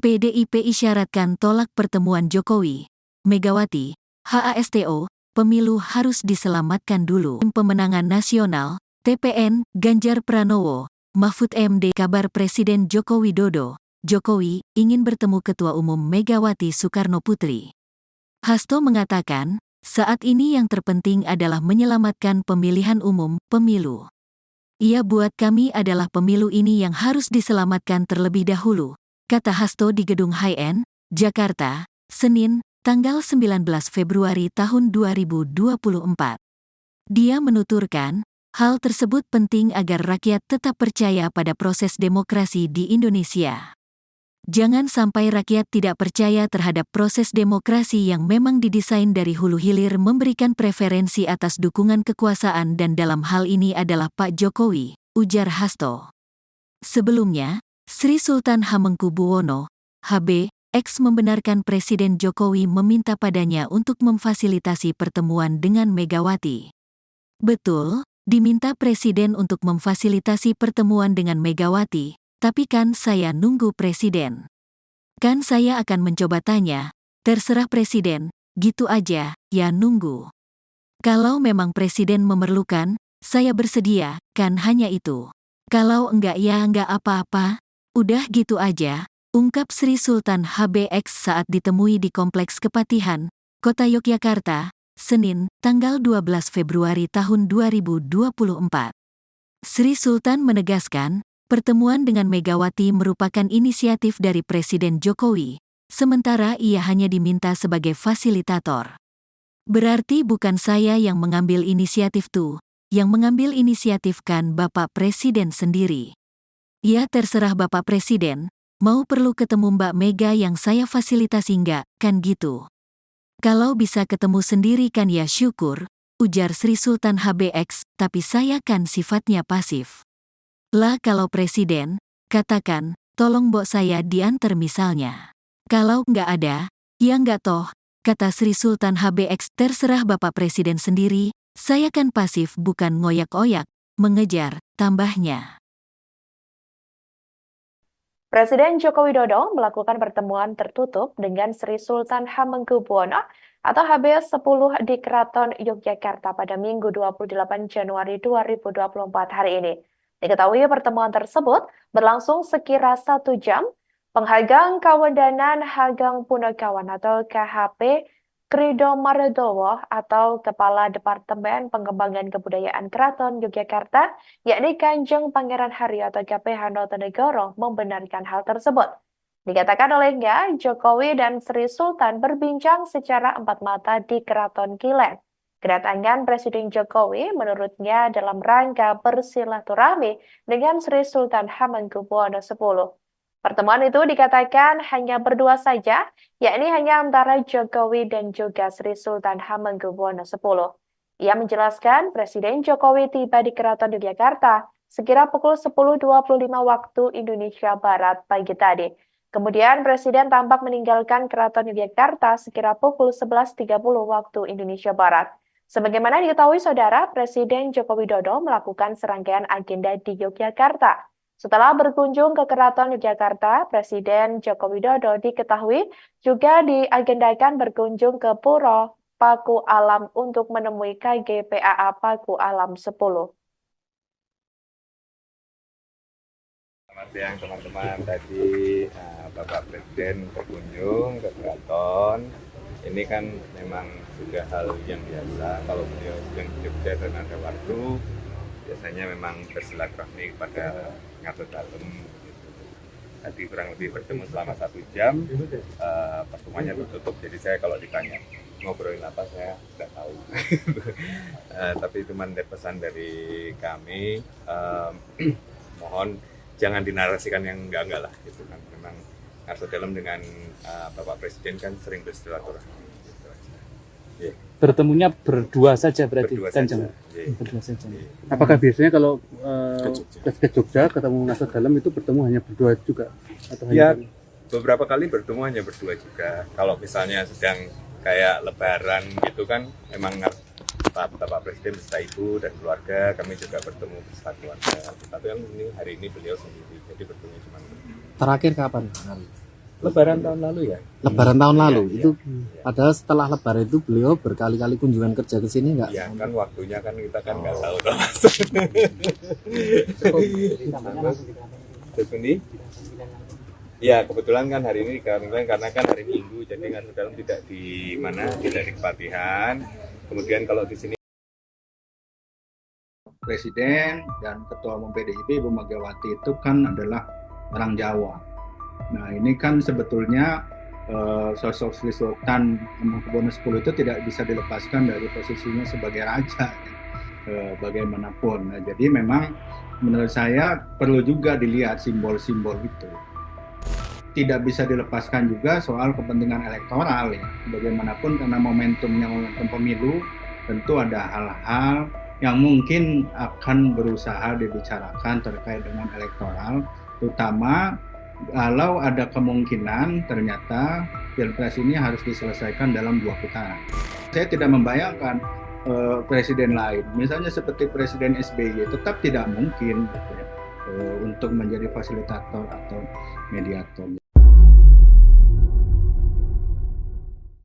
PDIP isyaratkan tolak pertemuan Jokowi, Megawati, HASTO, pemilu harus diselamatkan dulu. Pemenangan Nasional, TPN, Ganjar Pranowo, Mahfud MD. Kabar Presiden Joko Widodo, Jokowi, ingin bertemu Ketua Umum Megawati Soekarno Putri. Hasto mengatakan, saat ini yang terpenting adalah menyelamatkan pemilihan umum, pemilu. Ia buat kami adalah pemilu ini yang harus diselamatkan terlebih dahulu, kata Hasto di Gedung High-End, Jakarta, Senin, tanggal 19 Februari tahun 2024. Dia menuturkan, hal tersebut penting agar rakyat tetap percaya pada proses demokrasi di Indonesia. Jangan sampai rakyat tidak percaya terhadap proses demokrasi yang memang didesain dari hulu hilir memberikan preferensi atas dukungan kekuasaan dan dalam hal ini adalah Pak Jokowi, ujar Hasto. Sebelumnya, Sri Sultan Hamengkubuwono, HB, X membenarkan Presiden Jokowi meminta padanya untuk memfasilitasi pertemuan dengan Megawati. Betul, diminta Presiden untuk memfasilitasi pertemuan dengan Megawati. Tapi kan saya nunggu Presiden. Kan saya akan mencoba tanya, terserah Presiden, gitu aja, ya nunggu. Kalau memang Presiden memerlukan, saya bersedia, kan hanya itu. Kalau enggak ya enggak apa-apa, udah gitu aja, ungkap Sri Sultan HBX saat ditemui di Kompleks Kepatihan, Kota Yogyakarta, Senin, tanggal 12 Februari tahun 2024. Sri Sultan menegaskan, pertemuan dengan Megawati merupakan inisiatif dari Presiden Jokowi, sementara ia hanya diminta sebagai fasilitator. Berarti bukan saya yang mengambil inisiatif tuh, yang mengambil inisiatif kan Bapak Presiden sendiri. Ya terserah Bapak Presiden, mau perlu ketemu Mbak Mega yang saya fasilitasi enggak, kan gitu. Kalau bisa ketemu sendiri kan ya syukur, ujar Sri Sultan HBX, tapi saya kan sifatnya pasif. Lah kalau Presiden, katakan, tolong mbok saya diantar misalnya. Kalau nggak ada, ya nggak toh, kata Sri Sultan HBX, terserah Bapak Presiden sendiri, saya kan pasif bukan ngoyak-oyak, mengejar, tambahnya. Presiden Joko Widodo melakukan pertemuan tertutup dengan Sri Sultan Hamengkubuwono atau HB10 di Keraton Yogyakarta pada Minggu 28 Januari 2024 hari ini. Diketahui pertemuan tersebut berlangsung sekira 1 jam. Penghargaan Kawendanan Hageng Punokawan atau KHP Krido Mardowo atau Kepala Departemen Pengembangan Kebudayaan Keraton Yogyakarta, yakni Kanjeng Pangeran Haryo atau KP Hanotonegoro membenarkan hal tersebut. Dikatakan olehnya, Jokowi dan Sri Sultan berbincang secara empat mata di Keraton Kilen. Kedatangan Presiden Jokowi menurutnya dalam rangka bersilaturahmi dengan Sri Sultan Hamengkubuwono X. Pertemuan itu dikatakan hanya berdua saja, yakni hanya antara Jokowi dan juga Sri Sultan Hamengkubuwono X. Ia menjelaskan Presiden Jokowi tiba di Keraton Yogyakarta sekira pukul 10.25 waktu Indonesia Barat pagi tadi. Kemudian Presiden tampak meninggalkan Keraton Yogyakarta sekira pukul 11.30 waktu Indonesia Barat. Sebagaimana diketahui saudara, Presiden Joko Widodo melakukan serangkaian agenda di Yogyakarta. Setelah berkunjung ke Keraton Yogyakarta, Presiden Joko Widodo diketahui juga diagendakan berkunjung ke Puro Paku Alam untuk menemui KGPAA Paku Alam 10. Selamat siang teman-teman, tadi Bapak Presiden berkunjung ke Keraton. Ini kan memang sudah hal yang biasa, kalau beliau sedang di Jogja dan ada waktu, biasanya memang bersilaturahmi kepada ngatur dalam. Tadi kurang lebih bertemu selama 1 jam, pertemuannya tertutup, jadi saya kalau ditanya ngobrolin apa saya tidak tahu. Tapi itu pesan dari kami, mohon jangan dinarasikan yang enggak lah gitu kan. Memang ngatur dalam dengan Bapak Presiden kan sering bersilaturahmi gitu aja. Yeah. Bertemunya berdua saja berarti? Berdua kan saja. Yeah. Berdua saja. Yeah. Apakah biasanya kalau ke Jogja ketemu ngatur dalam itu bertemu hanya berdua juga? Atau ya, hanya beberapa kali bertemu hanya berdua juga. Kalau misalnya sedang kayak lebaran gitu kan, memang Bapak Presiden beserta Ibu dan keluarga, kami juga bertemu beserta keluarga. Tapi ini hari ini beliau sendiri, jadi bertemu cuma berdua. Terakhir kapan? Lebaran tahun lalu ya. Lebaran tahun lalu Iya, itu iya. padahal setelah Lebaran itu beliau berkali-kali kunjungan kerja ke sini nggak? Ya kan waktunya kan kita kan nggak tahu toh. Terus ini? Ya kebetulan kan hari ini karena kan hari Minggu, jadi kan dalam tidak di mana, tidak di Kepatihan. Kemudian kalau di sini Presiden dan Ketua Umum PDIP Ibu Megawati itu kan adalah orang Jawa. Nah ini kan sebetulnya sosok Sri Sultan Hamengkubuwono X itu tidak bisa dilepaskan dari posisinya sebagai raja bagaimanapun. Nah, jadi memang menurut saya perlu juga dilihat simbol-simbol itu. Tidak bisa dilepaskan juga soal kepentingan elektoral ya. Bagaimanapun karena momentum pemilu, tentu ada hal-hal yang mungkin akan berusaha dibicarakan terkait dengan elektoral, terutama kalau ada kemungkinan ternyata Pilpres ini harus diselesaikan dalam 2 putaran. Saya tidak membayangkan presiden lain, misalnya seperti Presiden SBY, tetap tidak mungkin gitu ya, untuk menjadi fasilitator atau mediator.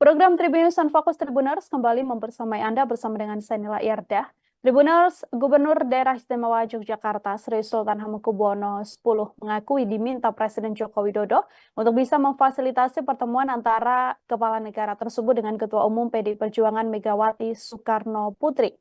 Program Tribunnews on Fokus Tribuners kembali membersamai Anda bersama dengan saya Nila Irdah. Tribuners, Gubernur Daerah Istimewa Yogyakarta Sri Sultan Hamengkubuwono X mengakui diminta Presiden Joko Widodo untuk bisa memfasilitasi pertemuan antara kepala negara tersebut dengan Ketua Umum PDI Perjuangan Megawati Soekarno Putri.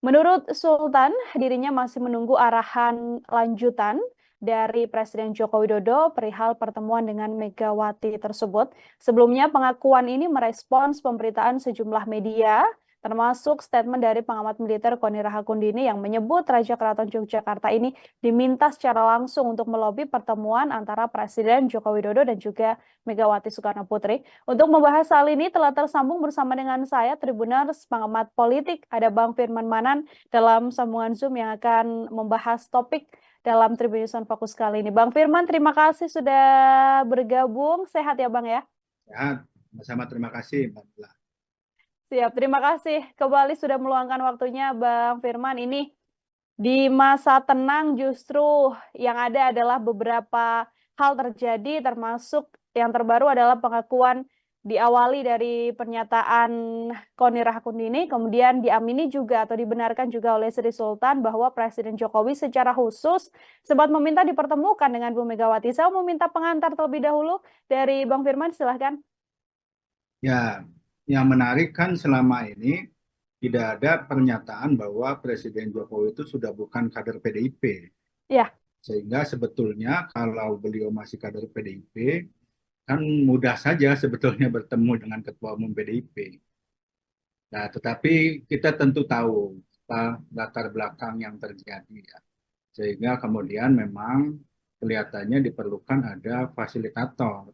Menurut Sultan, dirinya masih menunggu arahan lanjutan dari Presiden Joko Widodo perihal pertemuan dengan Megawati tersebut. Sebelumnya pengakuan ini merespons pemberitaan sejumlah media, termasuk statement dari pengamat militer Koni Rahakundini yang menyebut Raja Keraton Yogyakarta ini diminta secara langsung untuk melobi pertemuan antara Presiden Joko Widodo dan juga Megawati Soekarno Putri. Untuk membahas hal ini telah tersambung bersama dengan saya, Tribuners, pengamat politik, ada Bang Firman Manan dalam sambungan Zoom yang akan membahas topik dalam Tribunnews on Fokus kali ini. Bang Firman, terima kasih sudah bergabung. Sehat ya Bang ya? Sehat, sama terima kasih Mbak Nila. Siap, terima kasih kembali sudah meluangkan waktunya Bang Firman. Ini di masa tenang justru yang ada adalah beberapa hal terjadi, termasuk yang terbaru adalah pengakuan diawali dari pernyataan Koni Rahakundini, kemudian diamini juga atau dibenarkan juga oleh Sri Sultan bahwa Presiden Jokowi secara khusus sempat meminta dipertemukan dengan Bu Megawati. Saya mau minta pengantar terlebih dahulu dari Bang Firman, silahkan. Ya, yang menarik kan selama ini tidak ada pernyataan bahwa Presiden Jokowi itu sudah bukan kader PDIP. Ya. Sehingga sebetulnya kalau beliau masih kader PDIP, kan mudah saja sebetulnya bertemu dengan Ketua Umum PDIP. Nah, tetapi kita tentu tahu apa latar belakang yang terjadi ya. Sehingga kemudian memang kelihatannya diperlukan ada fasilitator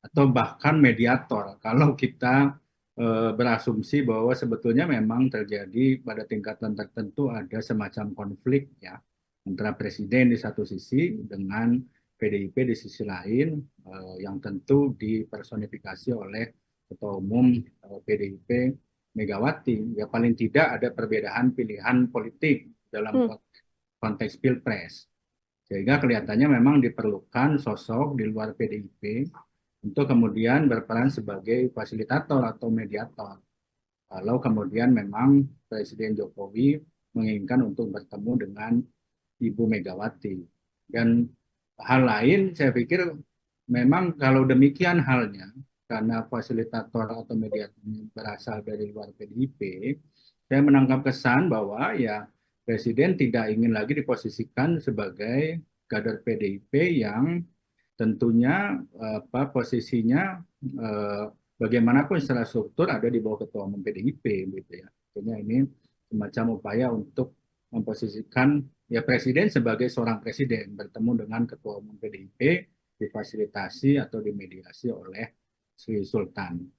atau bahkan mediator kalau kita berasumsi bahwa sebetulnya memang terjadi pada tingkatan tertentu ada semacam konflik ya antara presiden di satu sisi dengan PDIP di sisi lain yang tentu dipersonifikasi oleh Ketua Umum PDIP Megawati. Ya paling tidak ada perbedaan pilihan politik dalam konteks Pilpres. Sehingga kelihatannya memang diperlukan sosok di luar PDIP untuk kemudian berperan sebagai fasilitator atau mediator. Kalau kemudian memang Presiden Jokowi menginginkan untuk bertemu dengan Ibu Megawati. Dan hal lain saya pikir memang kalau demikian halnya, karena fasilitator atau mediator berasal dari luar PDIP, saya menangkap kesan bahwa ya Presiden tidak ingin lagi diposisikan sebagai kader PDIP yang tentunya posisinya bagaimanapun secara struktur ada di bawah Ketua Umum PDIP gitu ya. Artinya ini semacam upaya untuk memposisikan ya Presiden sebagai seorang presiden bertemu dengan Ketua Umum PDIP difasilitasi atau dimediasi oleh Sri Sultan.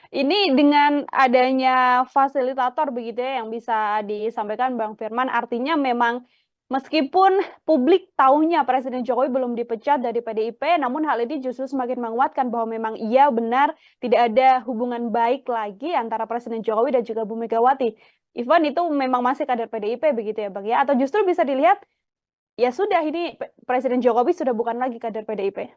Ini dengan adanya fasilitator begitu ya yang bisa disampaikan Bang Firman, artinya memang meskipun publik tahunya Presiden Jokowi belum dipecat dari PDIP, namun hal ini justru semakin menguatkan bahwa memang iya benar tidak ada hubungan baik lagi antara Presiden Jokowi dan juga Bu Megawati. Ivan itu memang masih kader PDIP begitu ya Bang ya? Atau justru bisa dilihat ya sudah ini Presiden Jokowi sudah bukan lagi kader PDIP.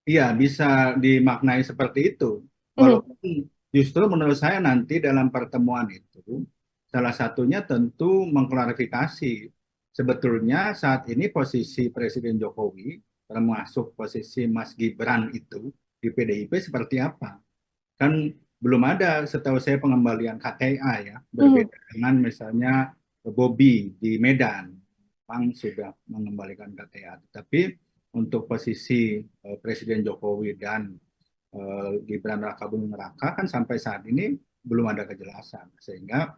Iya, bisa dimaknai seperti itu. Mhm. Walaupun justru menurut saya nanti dalam pertemuan itu, salah satunya tentu mengklarifikasi sebetulnya saat ini posisi Presiden Jokowi, termasuk posisi Mas Gibran itu di PDIP seperti apa. Kan belum ada setahu saya pengembalian KTA ya, berbeda dengan misalnya Bobi di Medan, Memang sudah mengembalikan KTA. Tapi untuk posisi Presiden Jokowi dan Gibran Rakabuming Raka kan sampai saat ini belum ada kejelasan. Sehingga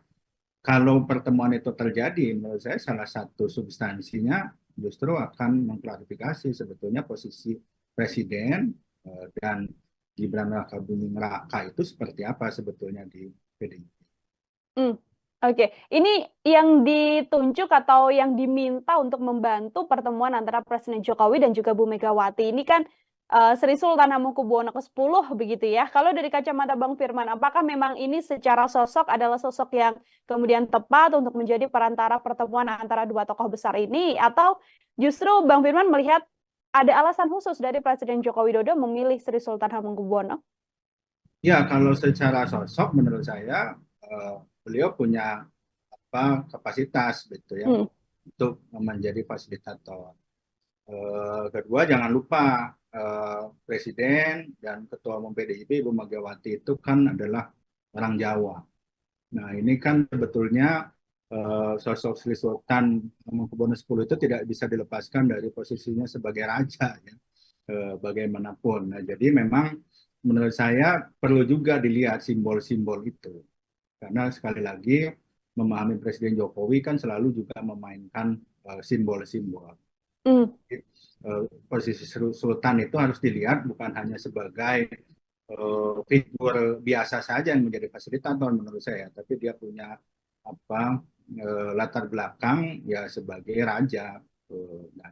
kalau pertemuan itu terjadi, menurut saya salah satu substansinya justru akan mengklarifikasi sebetulnya posisi Presiden dan Gibran Rakabuming Raka itu seperti apa sebetulnya di PDIP. Oke, ini yang ditunjuk atau yang diminta untuk membantu pertemuan antara Presiden Jokowi dan juga Bu Megawati ini kan Sri Sultan Hamengkubuwono ke-10 begitu ya. Kalau dari kacamata Bang Firman, apakah memang ini secara sosok adalah sosok yang kemudian tepat untuk menjadi perantara pertemuan antara dua tokoh besar ini, atau justru Bang Firman melihat ada alasan khusus dari Presiden Joko Widodo memilih Sri Sultan Hamengkubuwono? Ya, kalau secara sosok menurut saya beliau punya kapasitas gitu ya untuk menjadi fasilitator. Kedua, jangan lupa Presiden dan Ketua Umum PDIP Ibu Megawati itu kan adalah orang Jawa. Nah, ini kan sebetulnya sosok Sri Sultan Hamengkubuwono X itu tidak bisa dilepaskan dari posisinya sebagai raja ya, bagaimanapun. Nah, jadi memang menurut saya perlu juga dilihat simbol-simbol itu. Karena sekali lagi memahami Presiden Jokowi kan selalu juga memainkan simbol-simbol. Posisi Sultan itu harus dilihat bukan hanya sebagai figur biasa saja yang menjadi fasilitator menurut saya, tapi dia punya latar belakang ya sebagai raja. Nah,